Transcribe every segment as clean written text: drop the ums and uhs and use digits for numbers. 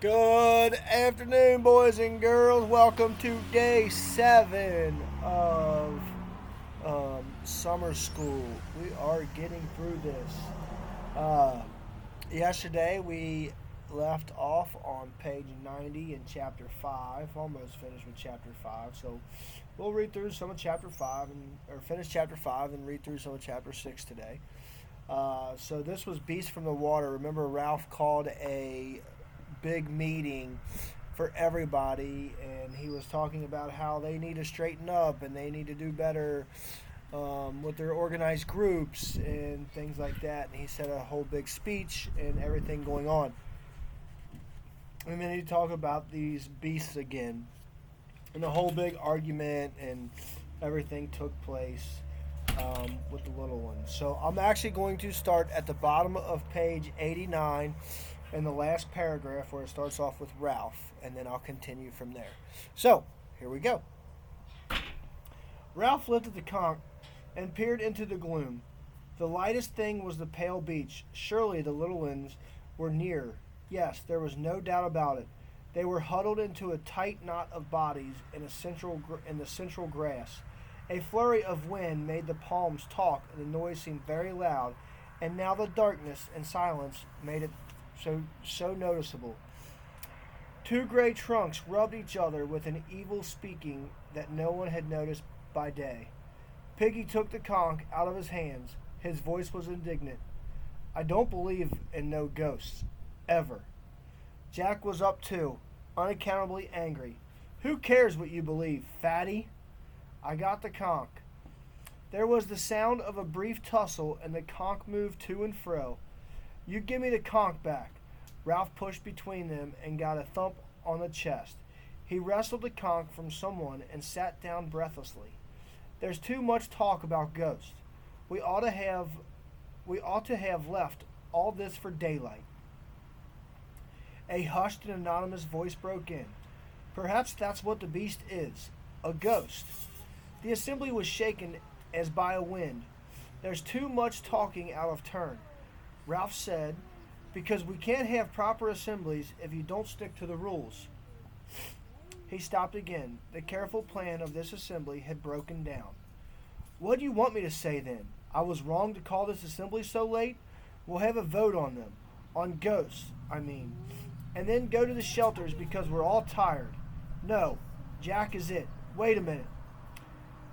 Good afternoon, boys and girls. Welcome to day 7 of summer school. We are getting through this. Uh, Yesterday, we left off on page 90 in chapter 5. Almost finished with chapter 5. So we'll read through some of chapter 5 or finish chapter 5 and read through some of chapter 6 today. So this was Beast from the Water. Remember, Ralph called a big meeting for everybody, and he was talking about how they need to straighten up and they need to do better with their organized groups and things like that. And he said a whole big speech and everything going on. And then he talked about these beasts again, and the whole big argument and everything took place with the little ones. So I'm actually going to start at the bottom of page 89 in the last paragraph where it starts off with Ralph, and then I'll continue from there. So, here we go. Ralph lifted the conch and peered into the gloom. The lightest thing was the pale beach. Surely the little ones were near. Yes, there was no doubt about it. They were huddled into a tight knot of bodies in the central grass. A flurry of wind made the palms talk, and the noise seemed very loud, and now the darkness and silence made it so noticeable. Two gray trunks rubbed each other with an evil speaking that no one had noticed by day. Piggy took the conch out of his hands. His voice was indignant. I don't believe in no ghosts. Ever. Jack was up too, unaccountably angry. Who cares what you believe, fatty? I got the conch. There was the sound of a brief tussle, and the conch moved to and fro. You give me the conch back. Ralph pushed between them and got a thump on the chest. He wrestled the conch from someone and sat down breathlessly. There's too much talk about ghosts. We ought to have left all this for daylight. A hushed and anonymous voice broke in. Perhaps that's what the beast is, a ghost. The assembly was shaken as by a wind. There's too much talking out of turn, Ralph said, because we can't have proper assemblies if you don't stick to the rules. He stopped again. The careful plan of this assembly had broken down. What do you want me to say then? I was wrong to call this assembly so late? We'll have a vote on them. On ghosts, I mean. And then go to the shelters because we're all tired. No, Jack is it. Wait a minute.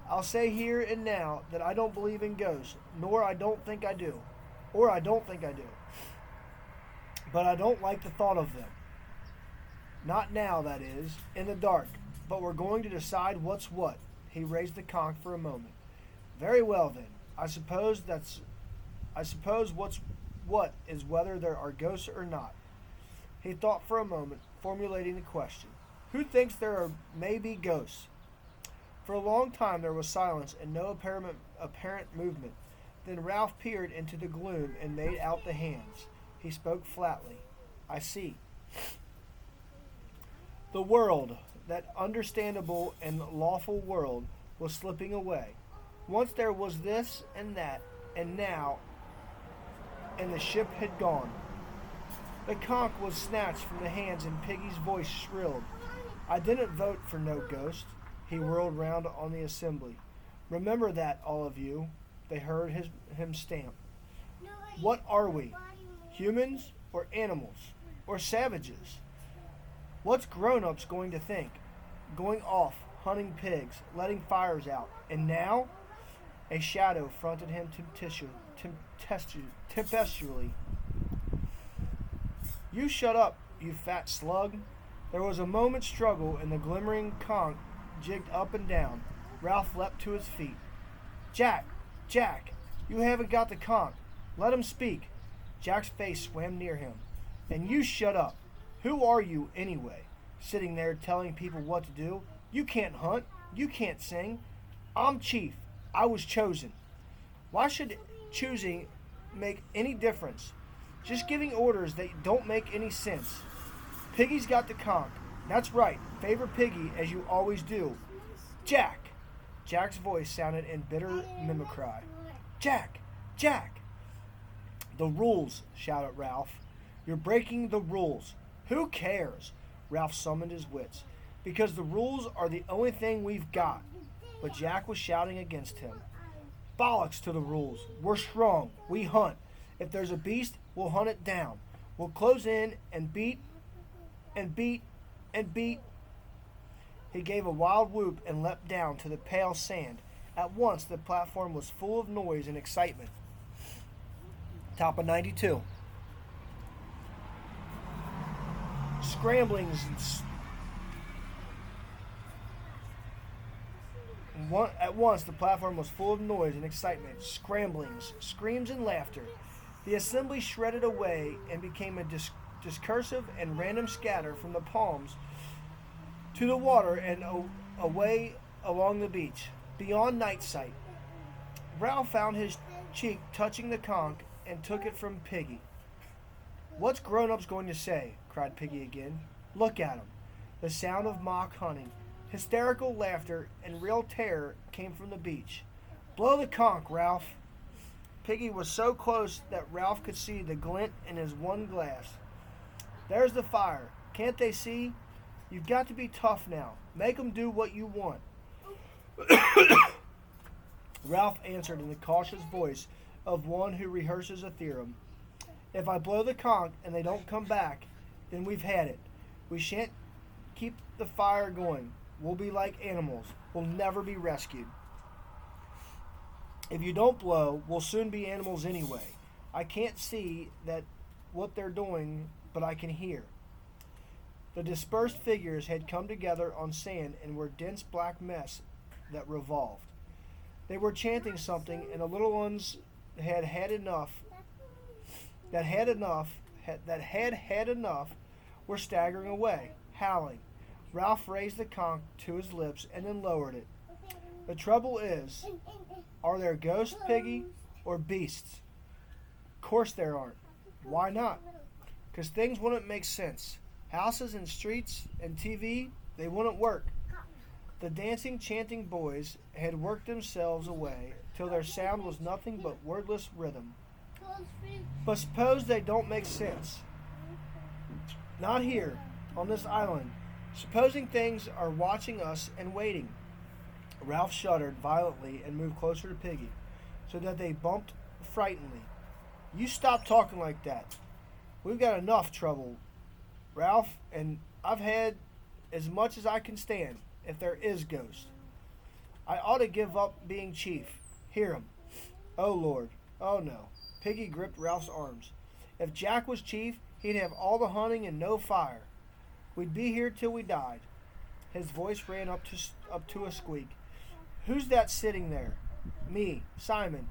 I'll say here and now that I don't believe in ghosts, nor I don't think I do. Or I don't think I do. But I don't like the thought of them. Not now, that is, in the dark. But we're going to decide what's what. He raised the conch for a moment. Very well then. I suppose what's what is whether there are ghosts or not. He thought for a moment, formulating the question. Who thinks may be ghosts? For a long time there was silence and no apparent movement. Then Ralph peered into the gloom and made out the hands. He spoke flatly. I see. The world, that understandable and lawful world, was slipping away. Once there was this and that, and now, and the ship had gone. The conch was snatched from the hands and Piggy's voice shrilled. I didn't vote for no ghost. He whirled round on the assembly. Remember that, all of you. They heard him stamp. What are we? Humans or animals? Or savages? What's grown-ups going to think? Going off, hunting pigs, letting fires out. And now? A shadow fronted him tempestuously. You shut up, you fat slug. There was a moment's struggle, and the glimmering conch jigged up and down. Ralph leapt to his feet. Jack, you haven't got the conch. Let him speak. Jack's face swam near him. And you shut up. Who are you, anyway? Sitting there telling people what to do? You can't hunt. You can't sing. I'm chief. I was chosen. Why should choosing make any difference? Just giving orders that don't make any sense. Piggy's got the conch. That's right. Favor Piggy as you always do. Jack! Jack's voice sounded in bitter mimicry. Jack! The rules, shouted Ralph. You're breaking the rules. Who cares? Ralph summoned his wits. Because the rules are the only thing we've got. But Jack was shouting against him. Bollocks to the rules. We're strong. We hunt. If there's a beast, we'll hunt it down. We'll close in and beat and beat and beat. He gave a wild whoop and leapt down to the pale sand. At once the platform was full of noise and excitement. Top of 92. Scramblings at once the platform was full of noise and excitement, scramblings, screams, and laughter. The assembly shredded away and became a discursive and random scatter from the palms to the water and away along the beach, beyond night sight. Ralph found his cheek touching the conch and took it from Piggy. What's grown-ups going to say? Cried Piggy again. Look at 'em. The sound of mock hunting, hysterical laughter, and real terror came from the beach. Blow the conch, Ralph. Piggy was so close that Ralph could see the glint in his one glass. There's the fire. Can't they see? You've got to be tough now. Make 'em do what you want. Ralph answered in the cautious voice of one who rehearses a theorem. If I blow the conch and they don't come back, then we've had it. We shan't keep the fire going. We'll be like animals. We'll never be rescued. If you don't blow, we'll soon be animals anyway. I can't see that what they're doing, but I can hear. The dispersed figures had come together on sand and were a dense black mess that revolved. They were chanting something, and the little ones had had enough. That had enough were staggering away, howling. Ralph raised the conch to his lips and then lowered it. The trouble is, are there ghosts, Piggy, or beasts? Course there aren't. Why not? 'Cause things wouldn't make sense. Houses and streets and TV, they wouldn't work. The dancing, chanting boys had worked themselves away till their sound was nothing but wordless rhythm. But suppose they don't make sense. Not here, on this island. Supposing things are watching us and waiting. Ralph shuddered violently and moved closer to Piggy, so that they bumped frighteningly. You stop talking like that. We've got enough trouble, Ralph, and I've had as much as I can stand, if there is ghosts. I ought to give up being chief. Hear him. Oh, Lord. Oh, no. Piggy gripped Ralph's arms. If Jack was chief, he'd have all the hunting and no fire. We'd be here till we died. His voice ran up to a squeak. Who's that sitting there? Me, Simon.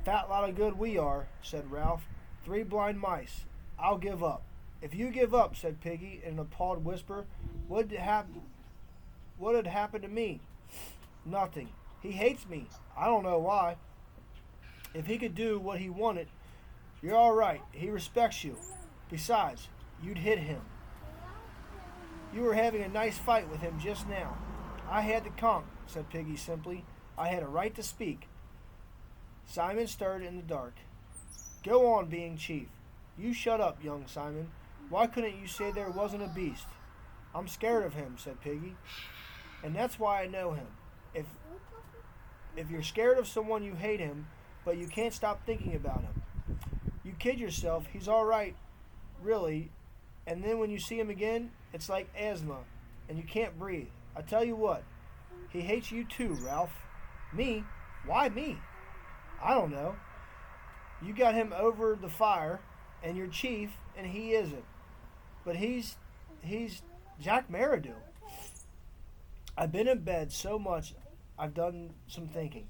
Fat lot of good we are, said Ralph. 3 blind mice. I'll give up. If you give up, said Piggy in an appalled whisper, what'd happen to me? Nothing. He hates me. I don't know why. If he could do what he wanted, you're all right. He respects you. Besides, you'd hit him. You were having a nice fight with him just now. I had the conch, said Piggy simply. I had a right to speak. Simon stirred in the dark. Go on being chief. You shut up, young Simon. Why couldn't you say there wasn't a beast? I'm scared of him, said Piggy. And that's why I know him. If you're scared of someone, you hate him, but you can't stop thinking about him. You kid yourself, he's all right, really, and then when you see him again, it's like asthma, and you can't breathe. I tell you what, he hates you too, Ralph. Me? Why me? I don't know. You got him over the fire, and you're chief, and he isn't. But he's Jack Maradill. I've been in bed so much, I've done some thinking.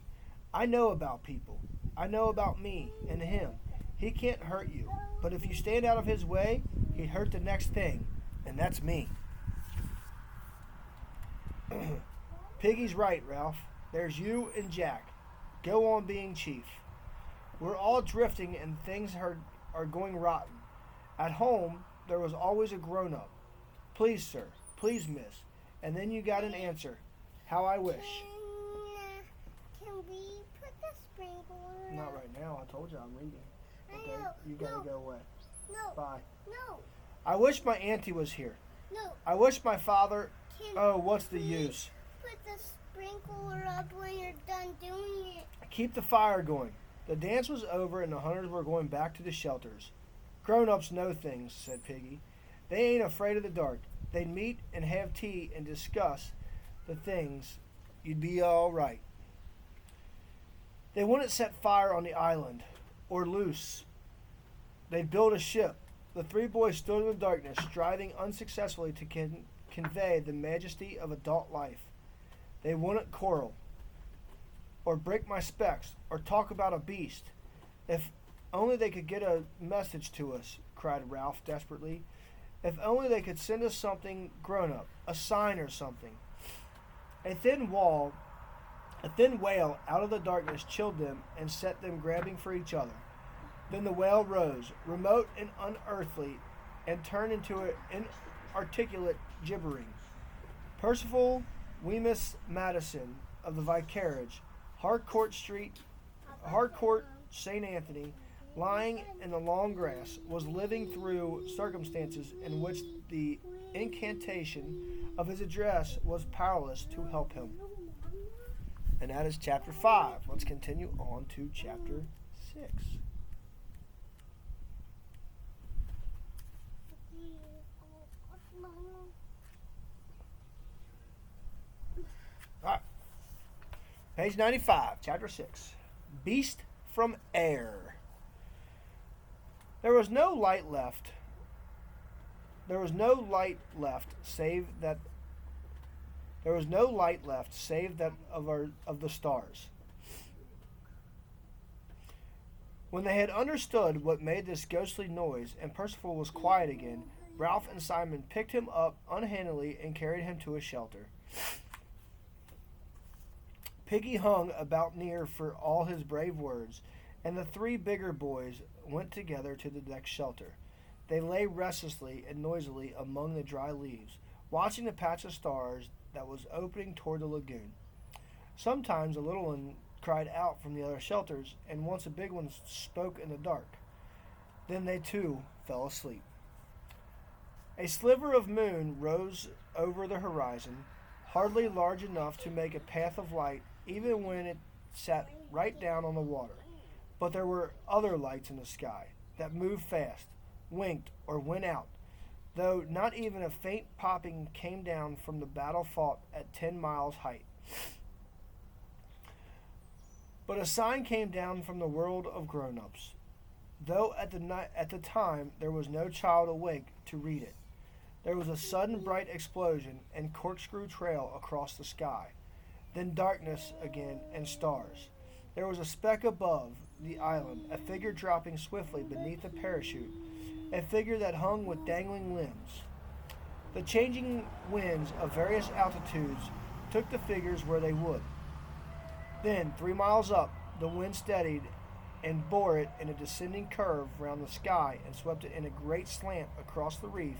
I know about people. I know about me and him. He can't hurt you, but if you stand out of his way, he'd hurt the next thing, and that's me. Piggy's right, Ralph. There's you and Jack. Go on being chief. We're all drifting and things are going rotten. At home, there was always a grown-up. Please, sir. Please, miss. And then you got an answer. How I wish. Can we put the sprinkler? Not right now. I told you I'm reading. Okay? I know. You gotta go away. No. Bye. No. I wish my auntie was here. No. I wish my father. Can Oh, what's the we use? Put the sprinkler up when you're done doing it. Keep the fire going. The dance was over and the hunters were going back to the shelters. Grown-ups know things, said Piggy. They ain't afraid of the dark. They'd meet and have tea and discuss the things. You'd be all right. They wouldn't set fire on the island or loose. They'd build a ship. The three boys stood in the darkness, striving unsuccessfully to convey the majesty of adult life. They wouldn't quarrel, or break my specs, or talk about a beast. If only they could get a message to us, cried Ralph desperately. If only they could send us something grown up, a sign or something. A thin wail out of the darkness chilled them and set them grabbing for each other. Then the wail rose, remote and unearthly, and turned into an inarticulate gibbering. Percival Wemyss Madison of the Vicarage, Harcourt, St. Anthony, lying in the long grass, was living through circumstances in which the incantation of his address was powerless to help him. And that is chapter 5. Let's continue on to chapter 6. All right. Page 95, chapter 6. Beast from Air. There was no light left. Save that of the stars. When they had understood what made this ghostly noise, and Percival was quiet again, Ralph and Simon picked him up unhandily and carried him to a shelter. Piggy hung about near for all his brave words, and the three bigger boys went together to the next shelter. They lay restlessly and noisily among the dry leaves, watching the patch of stars that was opening toward the lagoon. Sometimes a little one cried out from the other shelters, and once a big one spoke in the dark. Then they too fell asleep. A sliver of moon rose over the horizon, hardly large enough to make a path of light even when it sat right down on the water. But there were other lights in the sky that moved fast, winked, or went out, though not even a faint popping came down from the battle fought at 10 miles height. But a sign came down from the world of grown-ups, though at the time there was no child awake to read it. There was a sudden bright explosion and corkscrew trail across the sky, then darkness again and stars. There was a speck above the island, a figure dropping swiftly beneath a parachute, a figure that hung with dangling limbs. The changing winds of various altitudes took the figures where they would. Then, 3 miles up, the wind steadied and bore it in a descending curve round the sky and swept it in a great slant across the reef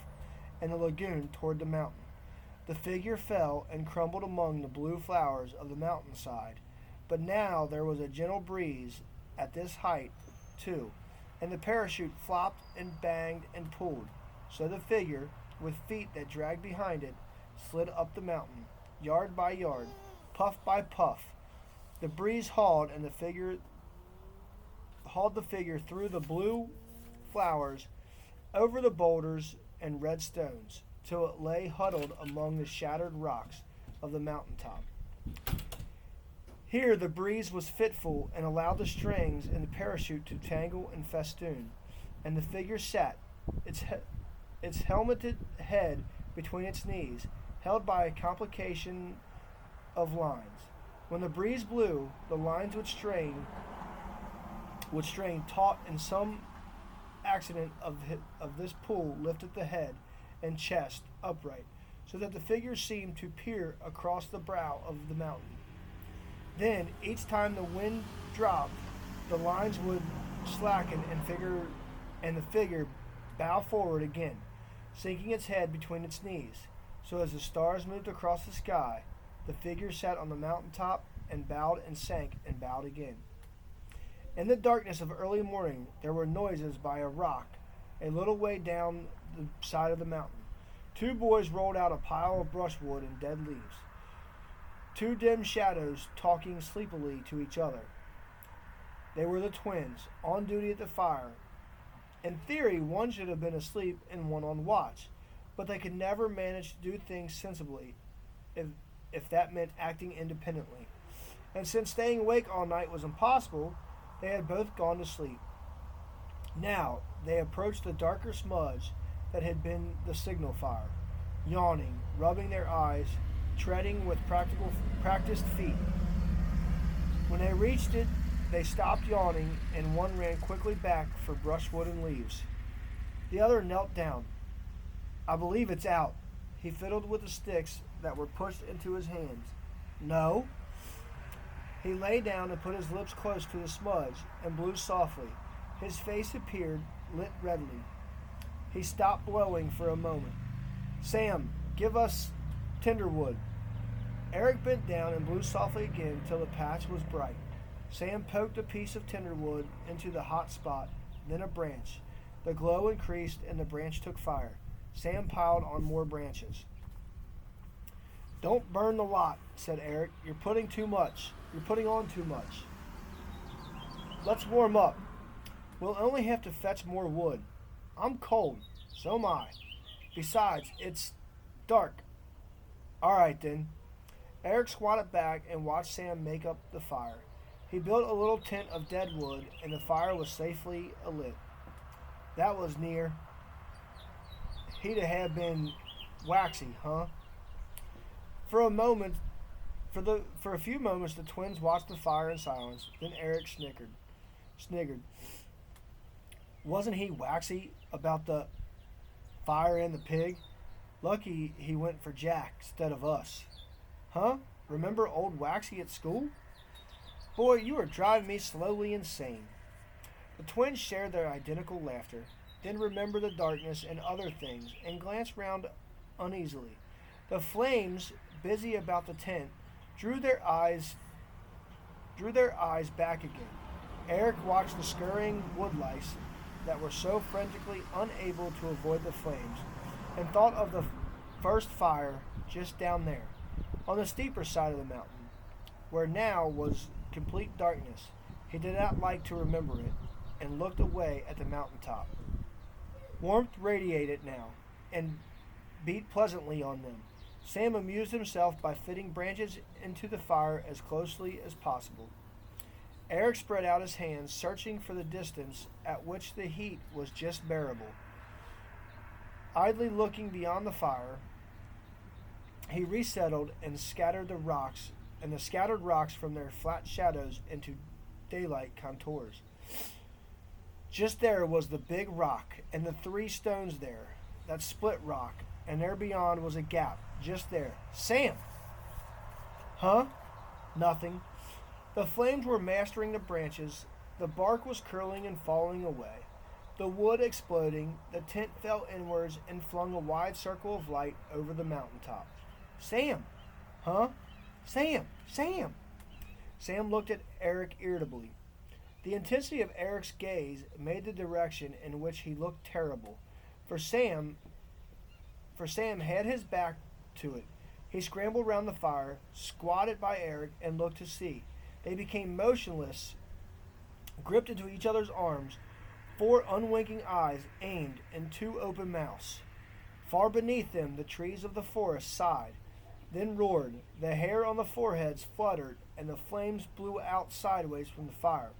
and the lagoon toward the mountain. The figure fell and crumbled among the blue flowers of the mountainside, but now there was a gentle breeze at this height, too, and the parachute flopped and banged and pulled, so the figure, with feet that dragged behind it, slid up the mountain, yard by yard, puff by puff. The breeze hauled the figure through the blue flowers, over the boulders and red stones, till it lay huddled among the shattered rocks of the mountaintop. Here the breeze was fitful and allowed the strings in the parachute to tangle and festoon, and the figure sat, its helmeted head between its knees, held by a complication of lines. When the breeze blew, the lines would strain taut, and some accident of this pull lifted the head and chest upright, so that the figure seemed to peer across the brow of the mountain. Then, each time the wind dropped, the lines would slacken and the figure bow forward again, sinking its head between its knees. So as the stars moved across the sky, the figure sat on the mountaintop and bowed and sank and bowed again. In the darkness of early morning, there were noises by a rock a little way down the side of the mountain. Two boys rolled out a pile of brushwood and dead leaves. Two dim shadows talking sleepily to each other. They were the twins, on duty at the fire. In theory, one should have been asleep and one on watch, but they could never manage to do things sensibly if that meant acting independently. And since staying awake all night was impossible, they had both gone to sleep. Now they approached the darker smudge that had been the signal fire, yawning, rubbing their eyes, treading with practiced feet. When they reached it, they stopped yawning, and one ran quickly back for brushwood and leaves. The other knelt down. I believe it's out. He fiddled with the sticks that were pushed into his hands. No. He lay down and put his lips close to the smudge and blew softly. His face appeared, lit redly. He stopped blowing for a moment. Sam, give us tinderwood. Eric bent down and blew softly again till the patch was bright. Sam poked a piece of tinderwood into the hot spot, then a branch. The glow increased and the branch took fire. Sam piled on more branches. Don't burn the lot, said Eric. You're putting on too much. Let's warm up. We'll only have to fetch more wood. I'm cold. So am I. Besides, it's dark. All right, then. Eric squatted back and watched Sam make up the fire. He built a little tent of dead wood, and the fire was safely alit. That was near. He'd have been waxy, huh? For a few moments, the twins watched the fire in silence. Then Eric sniggered. Wasn't he waxy about the fire and the pig? Lucky he went for Jack instead of us. Huh? Remember old Waxy at school? Boy, you are driving me slowly insane. The twins shared their identical laughter, then remembered the darkness and other things, and glanced round uneasily. The flames, busy about the tent, drew their eyes back again. Eric watched the scurrying woodlice that were so frantically unable to avoid the flames, and thought of the first fire just down there, on the steeper side of the mountain, where now was complete darkness. He did not like to remember it, and looked away at the mountaintop. Warmth radiated now, and beat pleasantly on them. Sam amused himself by fitting branches into the fire as closely as possible. Eric spread out his hands, searching for the distance at which the heat was just bearable. Idly looking beyond the fire, he resettled and scattered the scattered rocks from their flat shadows into daylight contours. Just there was the big rock, and the three stones there, that split rock, and there beyond was a gap, just there. Sam! Huh? Nothing. The flames were mastering the branches, the bark was curling and falling away, the wood exploding, the tent fell inwards and flung a wide circle of light over the mountaintop. Sam! Huh? Sam! Sam! Sam looked at Eric irritably. The intensity of Eric's gaze made the direction in which he looked terrible, for Sam had his back to it. He scrambled round the fire, squatted by Eric, and looked to see. They became motionless, gripped into each other's arms, four unwinking eyes aimed in two open mouths. Far beneath them, the trees of the forest sighed, then roared. The hair on the foreheads fluttered, and the flames blew out sideways from the fire.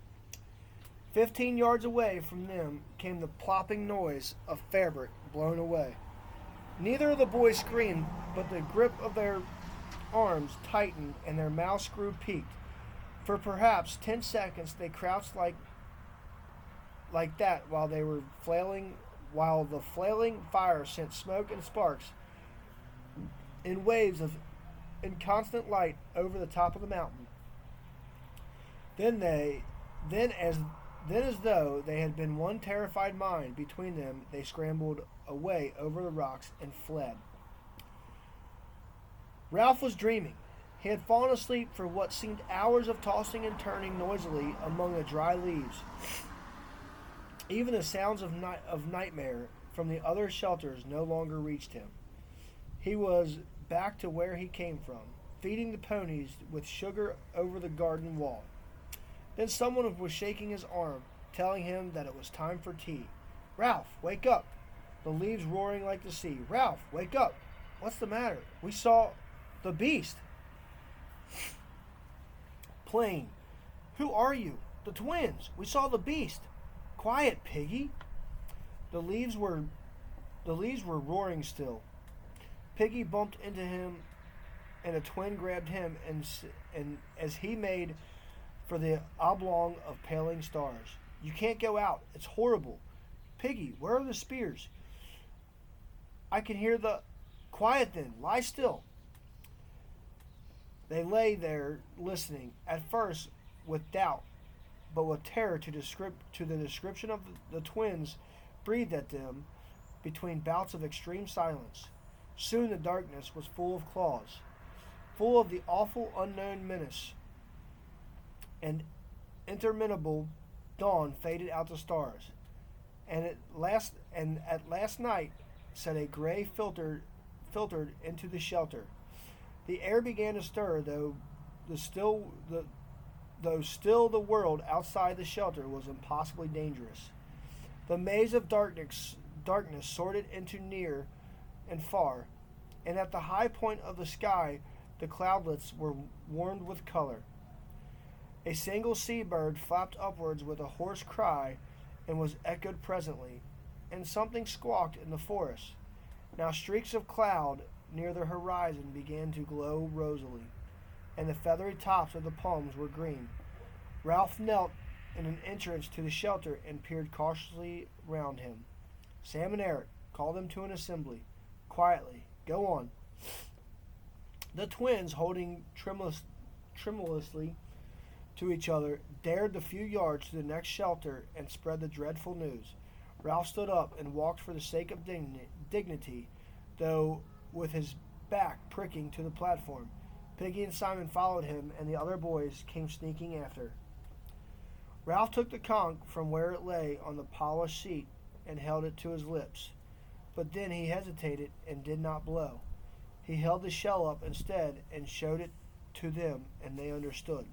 15 yards away from them came the plopping noise of fabric blown away. Neither of the boys screamed, but the grip of their arms tightened and their mouths grew peaked. For perhaps 10 seconds they crouched like that while the flailing fire sent smoke and sparks in waves of inconstant light over the top of the mountain. Then as though they had been one terrified mind between them, they scrambled away over the rocks and fled. Ralph was dreaming. He had fallen asleep for what seemed hours of tossing and turning noisily among the dry leaves. Even the sounds of nightmare from the other shelters no longer reached him. He was back to where he came from, feeding the ponies with sugar over the garden wall. Then someone was shaking his arm, telling him that it was time for tea. "Ralph, wake up!" The leaves roaring like the sea. "Ralph, wake up! What's the matter? We saw the beast." Plain. "Who are you?" "The twins. We saw the beast." "Quiet, Piggy." The leaves were roaring still. Piggy bumped into him, and a twin grabbed him, and as he made for the oblong of paling stars. "You can't go out. It's horrible." "Piggy, where are the spears?" "I can hear the—" "Quiet then. Lie still." They lay there listening, at first with doubt, but with terror to the description of the twins breathed at them between bouts of extreme silence. Soon the darkness was full of claws, full of the awful unknown menace, and interminable dawn faded out the stars. And at last night said a gray filtered into the shelter. The air began to stir, though still the world outside the shelter was impossibly dangerous. The maze of darkness sorted into near and far, and at the high point of the sky the cloudlets were warmed with color. A single seabird flapped upwards with a hoarse cry and was echoed presently, and something squawked in the forest. Now streaks of cloud near the horizon began to glow rosily, and the feathery tops of the palms were green. Ralph knelt in an entrance to the shelter and peered cautiously round him. Sam and Eric called them to an assembly. Quietly. "Go on." The twins, holding tremulously to each other, dared the few yards to the next shelter and spread the dreadful news. Ralph stood up and walked for the sake of dignity, though with his back pricking to the platform. Piggy and Simon followed him, and the other boys came sneaking after. Ralph took the conch from where it lay on the polished seat and held it to his lips. But then he hesitated and did not blow. He held the shell up instead and showed it to them, and they understood.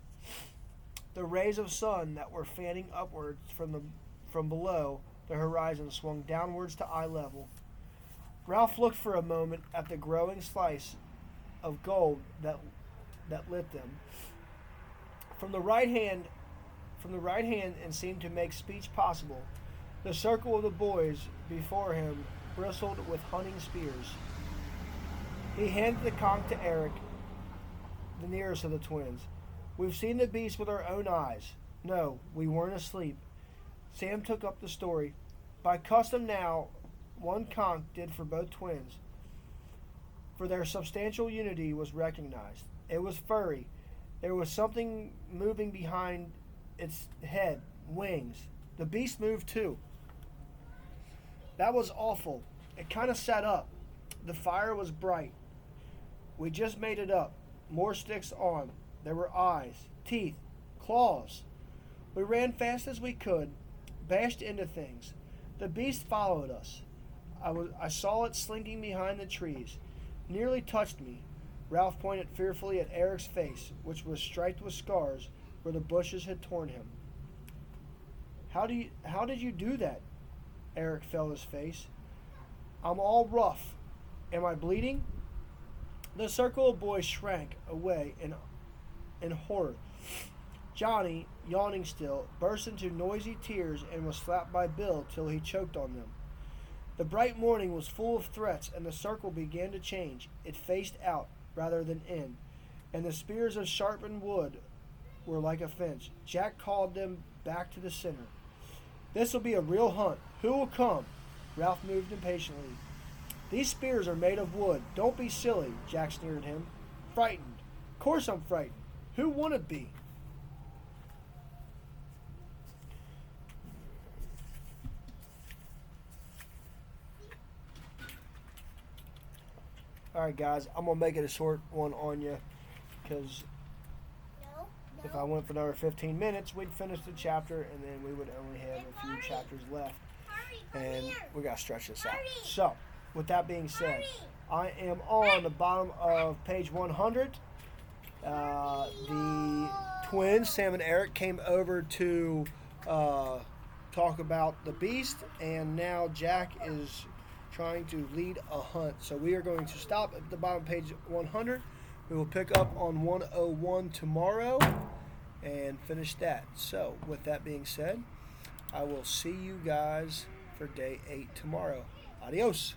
The rays of sun that were fanning upwards from below the horizon swung downwards to eye level. Ralph looked for a moment at the growing slice of gold that lit them. From the right hand, and seemed to make speech possible, the circle of the boys before him bristled with hunting spears. He handed the conch to Eric, the nearest of the twins. "We've seen the beast with our own eyes. No, we weren't asleep." Sam took up the story. By custom now, one conch did for both twins, for their substantial unity was recognized. It was furry. There was something moving behind its head, wings. The beast moved too. That was awful. It kind of sat up. The fire was bright. We just made it up. More sticks on. There were eyes, teeth, claws. We ran fast as we could, bashed into things. The beast followed us. I saw it slinking behind the trees. Nearly touched me. Ralph pointed fearfully at Eric's face, which was striped with scars where the bushes had torn him. How did you do that?" Eric felt his face. "I'm all rough. Am I bleeding?" The circle of boys shrank away in horror. Johnny, yawning still, burst into noisy tears and was slapped by Bill till he choked on them. The bright morning was full of threats, and the circle began to change. It faced out rather than in, and the spears of sharpened wood were like a fence. Jack called them back to the center. "This'll be a real hunt. Who will come?" Ralph moved impatiently. "These spears are made of wood. Don't be silly," Jack sneered at him. "Frightened. Course I'm frightened. Who wouldn't be?" Alright guys, I'm going to make it a short one on you, because if I went for another 15 minutes, we'd finish the chapter, and then we would only have a few chapters left. Hurry, and we got to stretch this out. So, with that being said, I am on the bottom of page 100. The twins, Sam and Eric, came over to talk about the beast, and now Jack is trying to lead a hunt. So we are going to stop at the bottom of page 100. We will pick up on 101 tomorrow and finish that. So with that being said, I will see you guys for day 8 tomorrow. Adios.